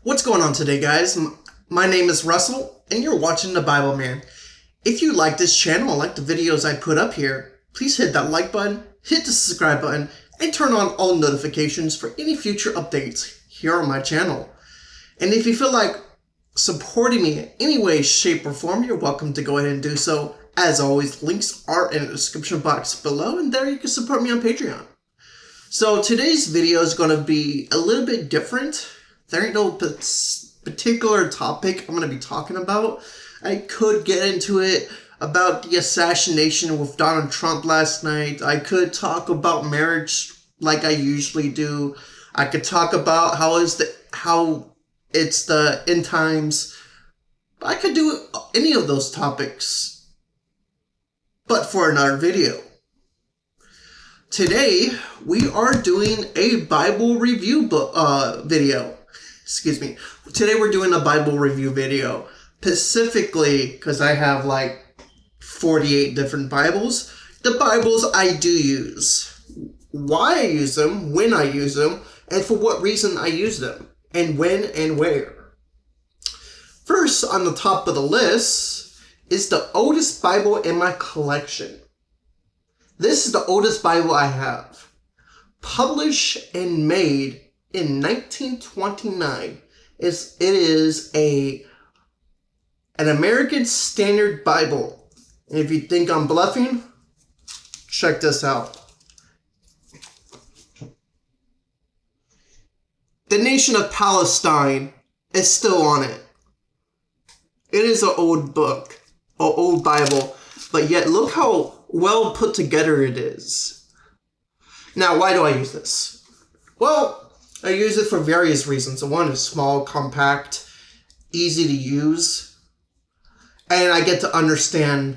What's going on today, guys? My name is Russell, and you're watching The Bible Man. If you like this channel and like the videos I put up here, please hit that like button, hit the subscribe button, and turn on all notifications for any future updates here on my channel. And if you feel like supporting me in any way, shape, or form, you're welcome to go ahead and do so. As always, links are in the description box below, and there you can support me on Patreon. So today's video is going to be a little bit different. There ain't no particular topic I'm going to be talking about. I could get into it about the assassination with Donald Trump last night. I could talk about marriage like I usually do. I could talk about how it's the end times. I could do any of those topics, but for another video. Today, we are doing a Bible review video. Excuse me. Today we're doing a Bible review video. Specifically, because I have like 48 different Bibles. The Bibles I do use. Why I use them, when I use them, and for what reason I use them. And when and where. First, on the top of the list, is the oldest Bible in my collection. This is the oldest Bible I have. Published and made in 1929. It is an American Standard Bible. And if you think I'm bluffing, check this out. The nation of Palestine is still on it. It is an old book, an old Bible, but yet look how well put together it is. Now, why do I use this? Well, I use it for various reasons. One is small, compact, easy to use, and I get to understand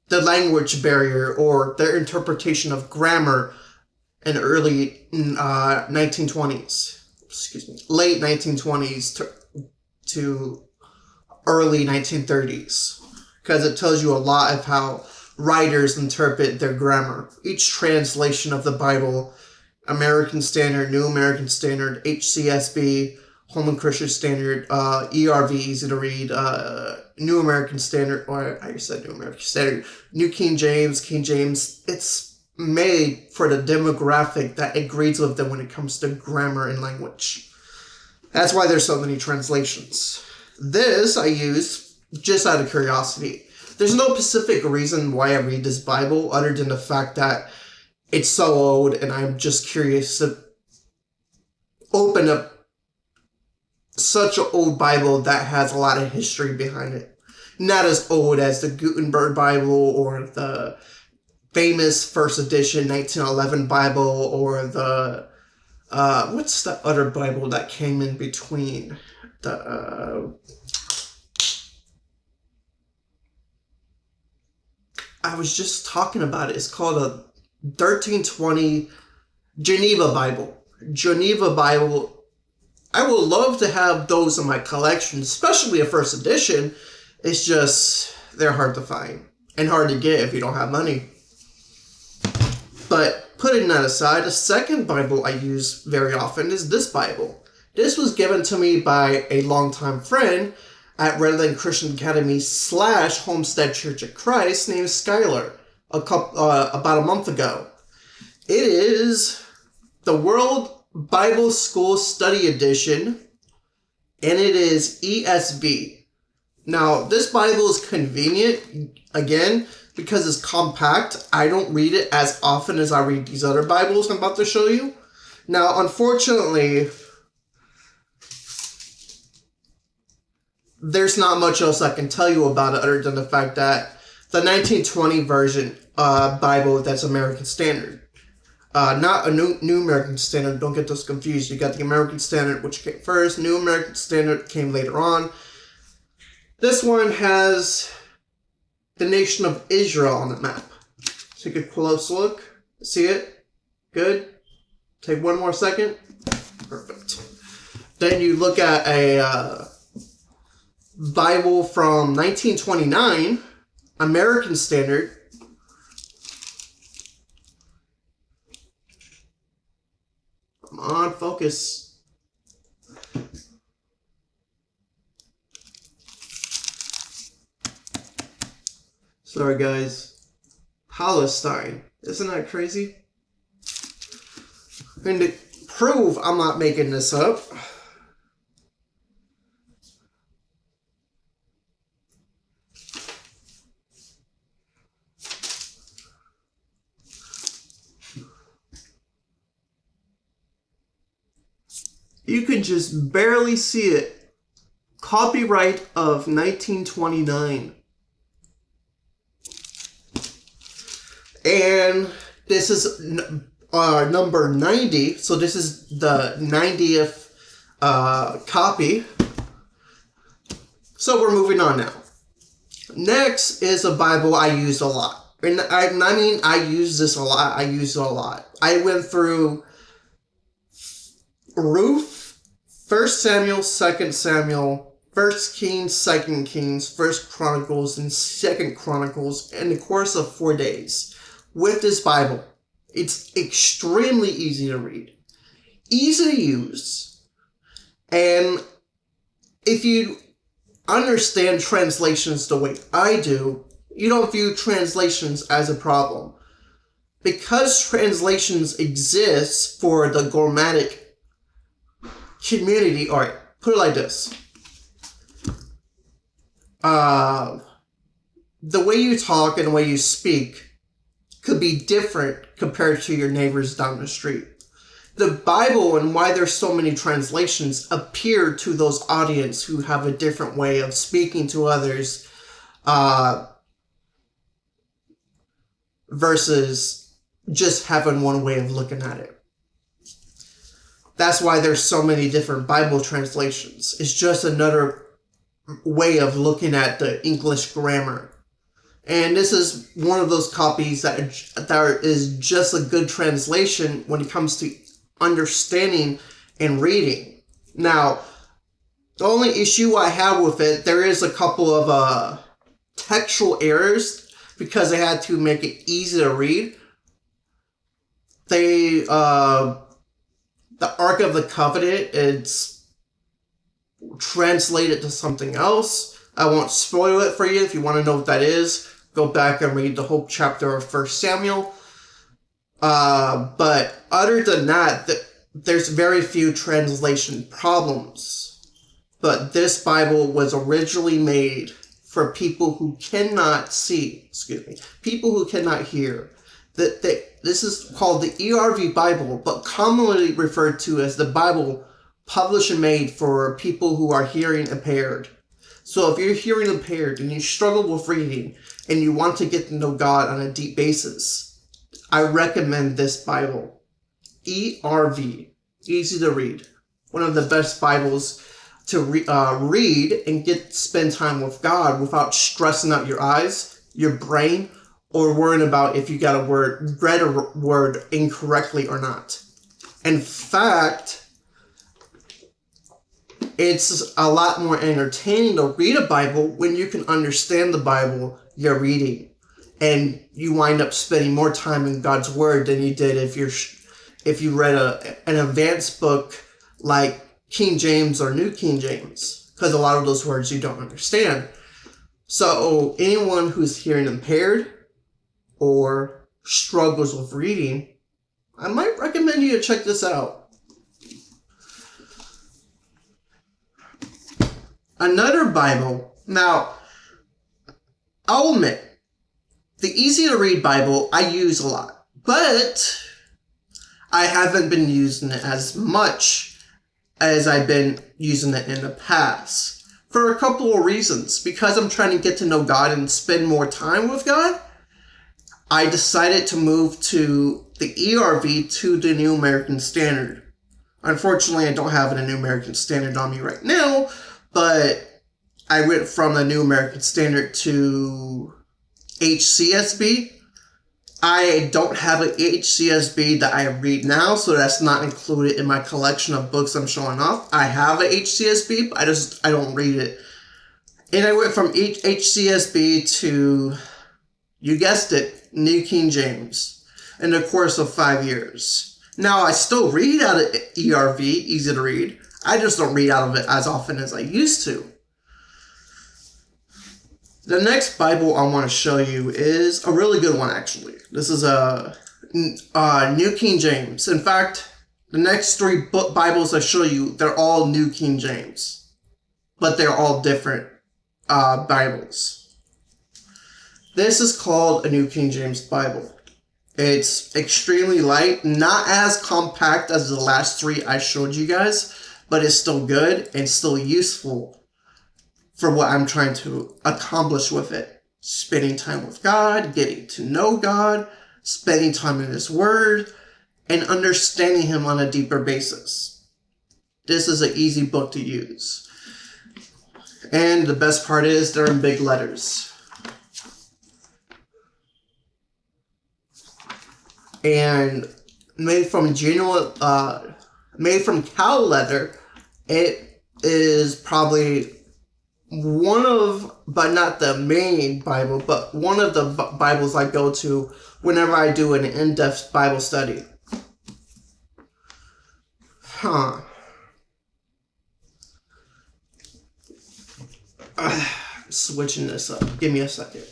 the language barrier or their interpretation of grammar in early 1920s. Excuse me, late 1920s to early 1930s, because it tells you a lot of how writers interpret their grammar. Each translation of the Bible, American Standard, New American Standard, HCSB, Holman Christian Standard, ERV, easy to read, New American Standard, or I said New American Standard, New King James, it's made for the demographic that agrees with them when it comes to grammar and language. That's why there's so many translations. This I use just out of curiosity. There's no specific reason why I read this Bible other than the fact that it's so old and I'm just curious to open up such an old Bible that has a lot of history behind it. Not as old as the Gutenberg Bible or the famous first edition 1911 Bible or the, what's the other Bible that came in between? I was just talking about it. It's called a 1320 Geneva Bible. Geneva Bible. I would love to have those in my collection, especially a first edition. It's just, they're hard to find and hard to get if you don't have money. But putting that aside, the second Bible I use very often is this Bible. This was given to me by a longtime friend at Redland Christian Academy / Homestead Church of Christ named Skylar about a month ago. It is the World Bible School Study Edition, and it is ESV. Now, this Bible is convenient, again, because it's compact. I don't read it as often as I read these other Bibles I'm about to show you. Now, unfortunately, there's not much else I can tell you about it other than the fact that the 1920 version Bible, that's American Standard. Not a New American Standard, don't get those confused. You got the American Standard, which came first. New American Standard came later on. This one has the nation of Israel on the map. Take a close look. See it? Good. Take one more second. Perfect. Then you look at a Bible from 1929, American Standard. Come on, focus. Sorry, guys. Palestine. Isn't that crazy? And to prove I'm not making this up, you can just barely see it. Copyright of 1929. And this is number 90, so this is the 90th copy. So we're moving on now. Next is a Bible I use a lot. And I use this a lot. I use it a lot. I went through Ruth, 1 Samuel, 2 Samuel, 1 Kings, 2 Kings, 1 Chronicles, and 2 Chronicles in the course of 4 days. With this Bible, it's extremely easy to read, easy to use, and if you understand translations the way I do, you don't view translations as a problem. Because translations exist for the grammatic community, alright, put it like this. The way you talk and the way you speak could be different compared to your neighbors down the street. The Bible and why there's so many translations appear to those audience who have a different way of speaking to others versus just having one way of looking at it. That's why there's so many different Bible translations. It's just another way of looking at the English grammar. And this is one of those copies that is just a good translation when it comes to understanding and reading. Now, the only issue I have with it, there is a couple of textual errors because they had to make it easy to read. The Ark of the Covenant, it's translated to something else. I won't spoil it for you. If you want to know what that is, go back and read the whole chapter of 1 Samuel. But other than that, there's very few translation problems. But this Bible was originally made for people who cannot see, people who cannot hear. This is called the ERV Bible, but commonly referred to as the Bible published and made for people who are hearing impaired. So if you're hearing impaired and you struggle with reading and you want to get to know God on a deep basis, I recommend this Bible. ERV, easy to read. One of the best Bibles to read and spend time with God without stressing out your eyes, your brain, or worrying about if you got read a word incorrectly or not. In fact, it's a lot more entertaining to read a Bible when you can understand the Bible you're reading. And you wind up spending more time in God's Word than you did if you read an advanced book like King James or New King James, because a lot of those words you don't understand. So anyone who's hearing impaired or struggles with reading, I might recommend you to check this out. Another Bible. Now, I'll admit, the easy to read Bible I use a lot, but I haven't been using it as much as I've been using it in the past. For a couple of reasons. Because I'm trying to get to know God and spend more time with God, I decided to move to the ERV to the New American Standard. Unfortunately, I don't have a New American Standard on me right now, but I went from the New American Standard to HCSB. I don't have an HCSB that I read now, so that's not included in my collection of books I'm showing off. I have an HCSB, but I don't read it. And I went from HCSB to, you guessed it, New King James in the course of 5 years. Now, I still read out of ERV, easy to read. I just don't read out of it as often as I used to. The next Bible I want to show you is a really good one, actually. This is a New King James. In fact, the next three Bibles I show you, they're all New King James, but they're all different Bibles. This is called a New King James Bible. It's extremely light, not as compact as the last three I showed you guys, but it's still good and still useful for what I'm trying to accomplish with it. Spending time with God, getting to know God, spending time in His Word, and understanding Him on a deeper basis. This is an easy book to use. And the best part is they're in big letters. And made from cow leather, it is probably one of, but not the main Bible, but one of the Bibles I go to whenever I do an in-depth Bible study. Switching this up. Give me a second.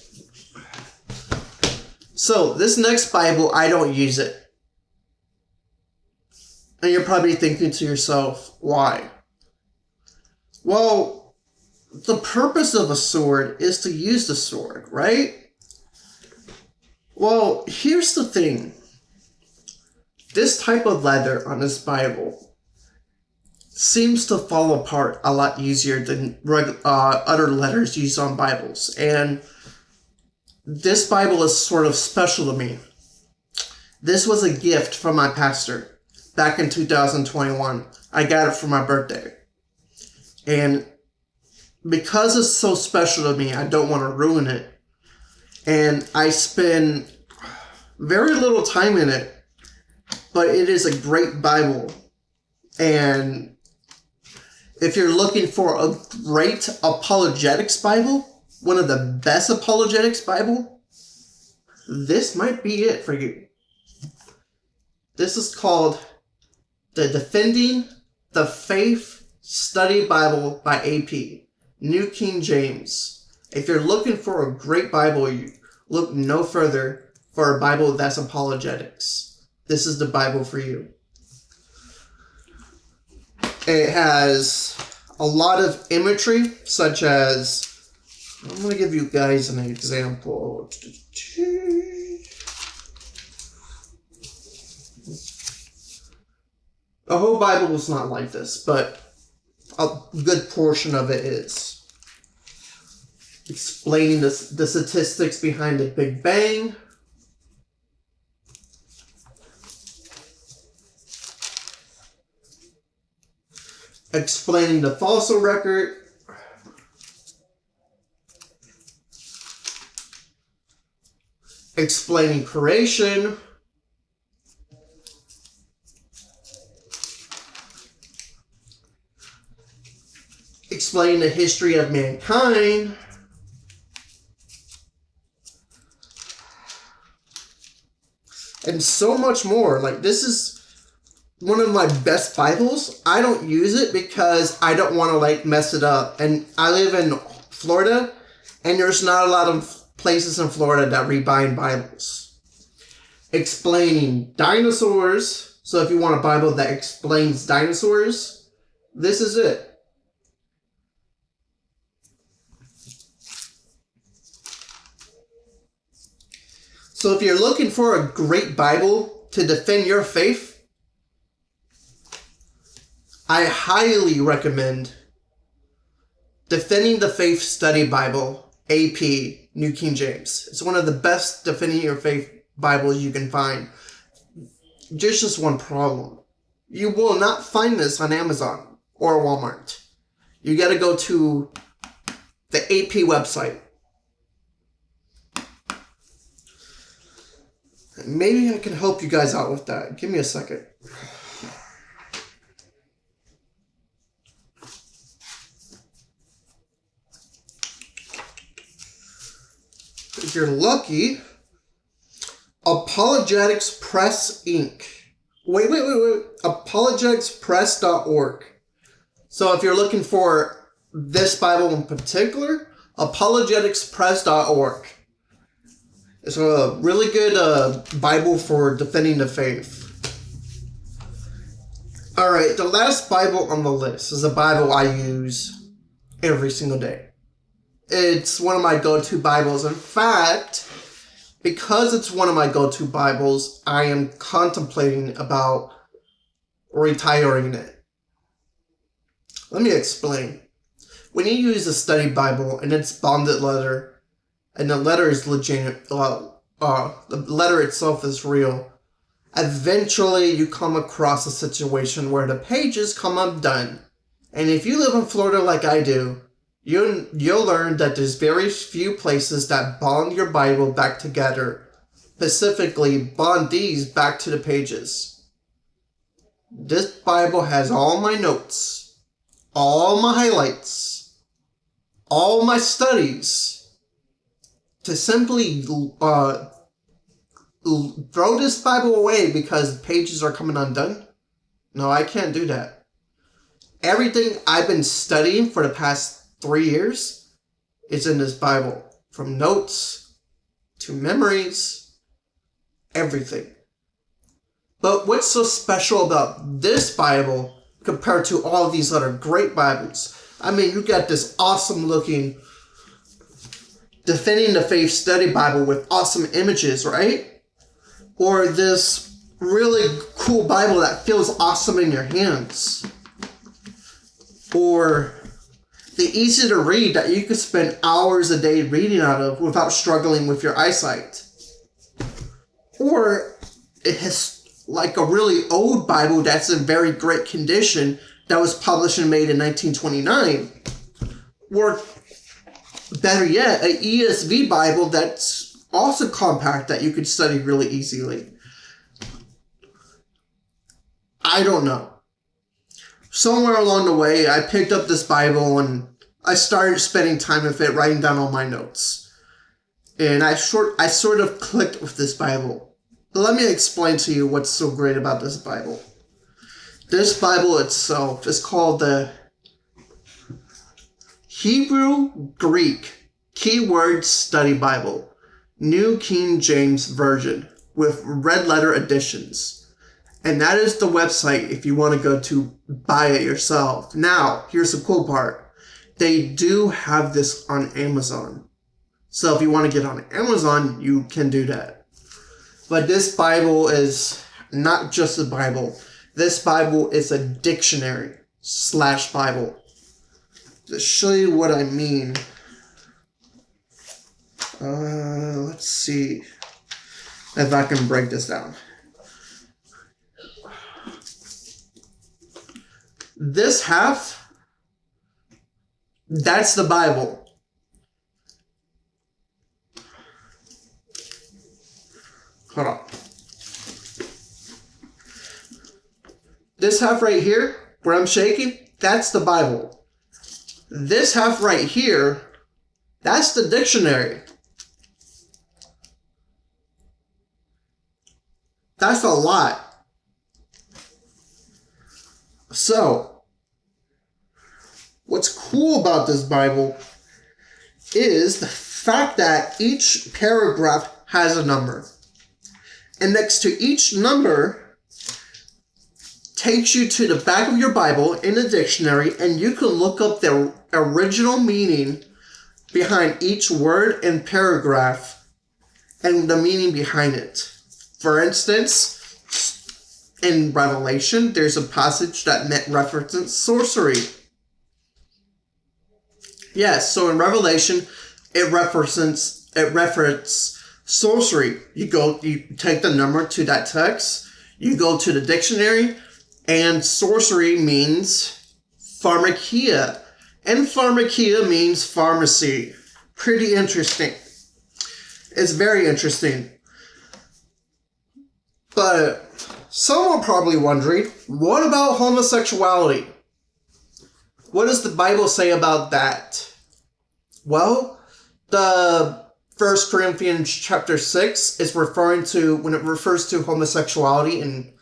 So, this next Bible, I don't use it. And you're probably thinking to yourself, why? Well, the purpose of a sword is to use the sword, right? Well, here's the thing. This type of leather on this Bible seems to fall apart a lot easier than other letters used on Bibles. And this Bible is sort of special to me. This was a gift from my pastor back in 2021. I got it for my birthday. And because it's so special to me, I don't want to ruin it. And I spend very little time in it, but it is a great Bible. And if you're looking for a great apologetics Bible, one of the best apologetics Bible, this might be it for you. This is called the Defending the Faith Study Bible by AP, New King James. If you're looking for a great Bible, you look no further for a Bible that's apologetics. This is the Bible for you. It has a lot of imagery, such as, I'm going to give you guys an example. The whole Bible is not like this, but a good portion of it is. Explaining the statistics behind the Big Bang. Explaining the fossil record. Explaining creation. Explaining the history of mankind. And so much more. Like, this is one of my best Bibles. I don't use it because I don't want to, like, mess it up. And I live in Florida, and there's not a lot of places in Florida that rebind Bibles. Explaining dinosaurs. So if you want a Bible that explains dinosaurs, this is it. So if you're looking for a great Bible to defend your faith, I highly recommend Defending the Faith Study Bible, AP, New King James. It's one of the best Defending Your Faith Bibles you can find. Just one problem. You will not find this on Amazon or Walmart. You got to go to the AP website. Maybe I can help you guys out with that. Give me a second. If you're lucky, Apologetics Press Inc. Wait. Apologeticspress.org. So if you're looking for this Bible in particular, apologeticspress.org. It's a really good Bible for defending the faith. Alright, the last Bible on the list is a Bible I use every single day. It's one of my go-to Bibles. In fact, because it's one of my go-to Bibles, I am contemplating about retiring it. Let me explain. When you use a study Bible and it's bonded letter, and the letter is legit, the letter itself is real, eventually you come across a situation where the pages come undone. And if you live in Florida like I do, you'll learn that there's very few places that bond your Bible back together, specifically bond these back to the pages. This Bible has all my notes, all my highlights, all my studies. To simply throw this Bible away because pages are coming undone? No, I can't do that. Everything I've been studying for the past 3 years is in this Bible. From notes to memories, everything. But what's so special about this Bible compared to all these other great Bibles? I mean, you got this awesome looking Defending the Faith study Bible with awesome images, right? Or this really cool Bible that feels awesome in your hands. Or the easy to read that you could spend hours a day reading out of without struggling with your eyesight. Or it has like a really old Bible that's in very great condition that was published and made in 1929. Or better yet, an ESV Bible that's also compact that you could study really easily. I don't know. Somewhere along the way, I picked up this Bible and I started spending time with it, writing down all my notes. And I sort of clicked with this Bible. But let me explain to you what's so great about this Bible. This Bible itself is called the Hebrew Greek Keyword Study Bible, New King James Version, with red letter editions. And that is the website if you want to go to buy it yourself. Now, here's the cool part. They do have this on Amazon. So if you want to get on Amazon, you can do that. But this Bible is not just a Bible. This Bible is a dictionary / Bible. To show you what I mean, let's see if I can break this down. This half, that's the Bible. Hold on. This half right here, where I'm shaking, that's the Bible. This half right here, that's the dictionary. That's a lot. So, what's cool about this Bible is the fact that each paragraph has a number. And next to each number takes you to the back of your Bible in the dictionary, and you can look up the original meaning behind each word and paragraph and the meaning behind it. For instance, in Revelation, there's a passage that references sorcery. Yes, so in Revelation, it references sorcery. You take the number to that text, you go to the dictionary, and sorcery means pharmakia. And pharmakia means pharmacy. Pretty interesting. It's very interesting. But some are probably wondering, what about homosexuality? What does the Bible say about that? Well, the 1 Corinthians chapter 6 is referring to, when it refers to homosexuality in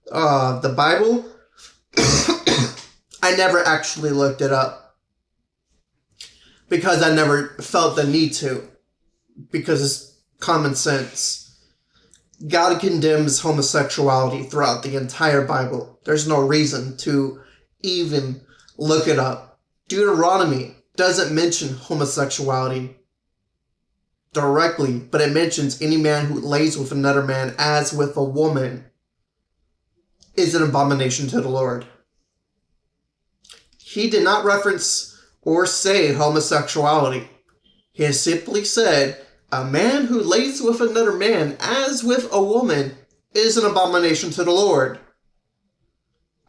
the Bible, I never actually looked it up. because I never felt the need to, because it's common sense. God condemns homosexuality throughout the entire Bible. There's no reason to even look it up. Deuteronomy doesn't mention homosexuality directly, but it mentions any man who lays with another man as with a woman is an abomination to the Lord. He did not reference or say homosexuality. He has simply said, a man who lays with another man as with a woman is an abomination to the Lord.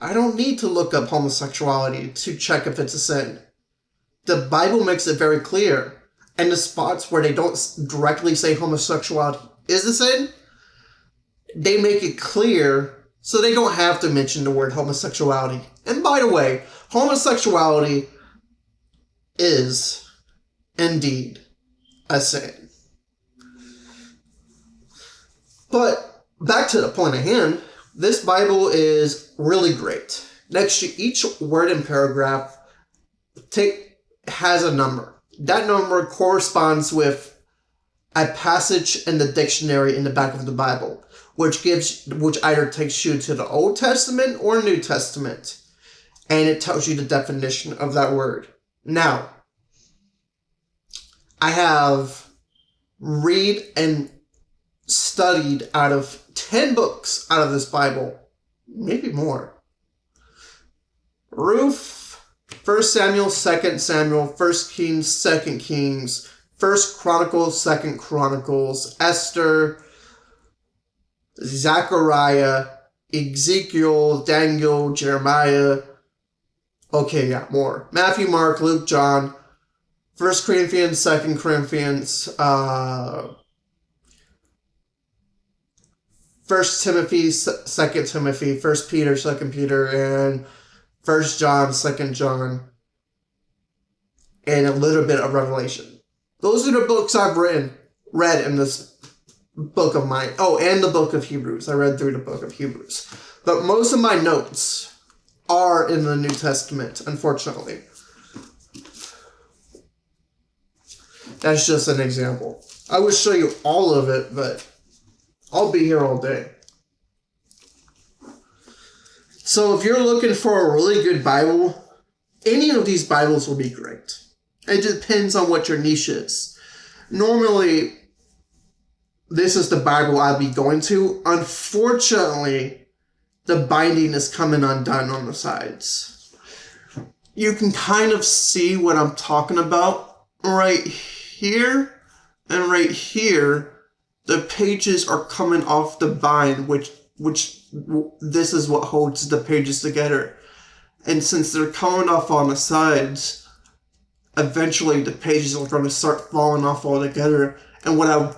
I don't need to look up homosexuality to check if it's a sin. The Bible makes it very clear. And the spots where they don't directly say homosexuality is a sin, they make it clear so they don't have to mention the word homosexuality. And by the way, homosexuality is indeed a sin. But back to the point at hand, this Bible is really great. Next to each word and paragraph has a number. That number corresponds with a passage in the dictionary in the back of the Bible, which either takes you to the Old Testament or New Testament, and it tells you the definition of that word. Now, I have read and studied out of 10 books out of this Bible, maybe more. Ruth, 1 Samuel, 2 Samuel, 1 Kings, 2 Kings, 1 Chronicles, 2 Chronicles, Esther, Zechariah, Ezekiel, Daniel, Jeremiah. Okay, yeah, more. Matthew, Mark, Luke, John, 1 Corinthians, 2 Corinthians, 1 Timothy, 2 Timothy, 1 Peter, 2 Peter, and 1 John, 2 John, and a little bit of Revelation. Those are the books I've read in this book of mine. Oh, and the book of Hebrews. I read through the book of Hebrews. But most of my notes are in the New Testament, unfortunately. That's just an example. I would show you all of it, but I'll be here all day. So if you're looking for a really good Bible, any of these Bibles will be great. It depends on what your niche is. Normally, this is the Bible I'll be going to. Unfortunately, the binding is coming undone on the sides. You can kind of see what I'm talking about right here and right here. The pages are coming off the bind, which this is what holds the pages together. And since they're coming off on the sides, eventually the pages are going to start falling off altogether. And what I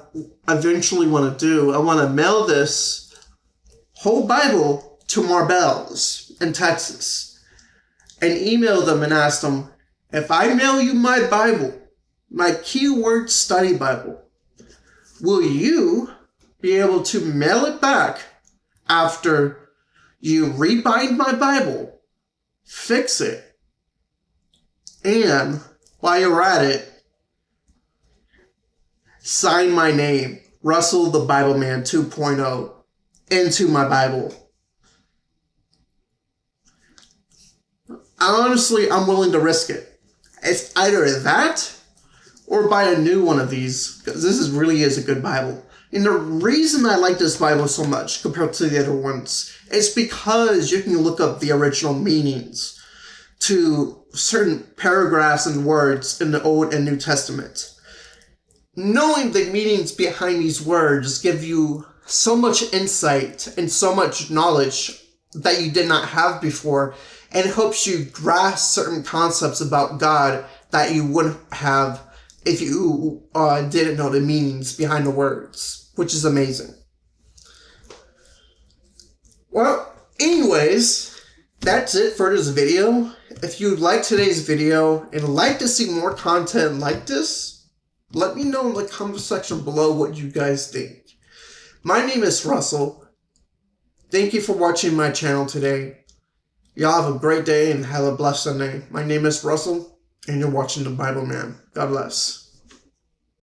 eventually want to do, I want to mail this whole Bible to Marbell's in Texas and email them and ask them, if I mail you my Bible, my keyword study Bible, will you be able to mail it back after you rebind my Bible, fix it, and while you're at it, sign my name, Russell the Bible Man 2.0, into my Bible? Honestly, I'm willing to risk it. It's either that or buy a new one of these, because this really is a good Bible. And the reason I like this Bible so much compared to the other ones is because you can look up the original meanings to certain paragraphs and words in the Old and New Testament. Knowing the meanings behind these words give you so much insight and so much knowledge that you did not have before, and helps you grasp certain concepts about God that you wouldn't have if you didn't know the meanings behind the words, which is amazing. Well, anyways, that's it for this video. If you liked today's video and like to see more content like this, let me know in the comment section below what you guys think. My name is Russell. Thank you for watching my channel today. Y'all have a great day and have a blessed Sunday. My name is Russell. And you're watching The Bible Man. God bless.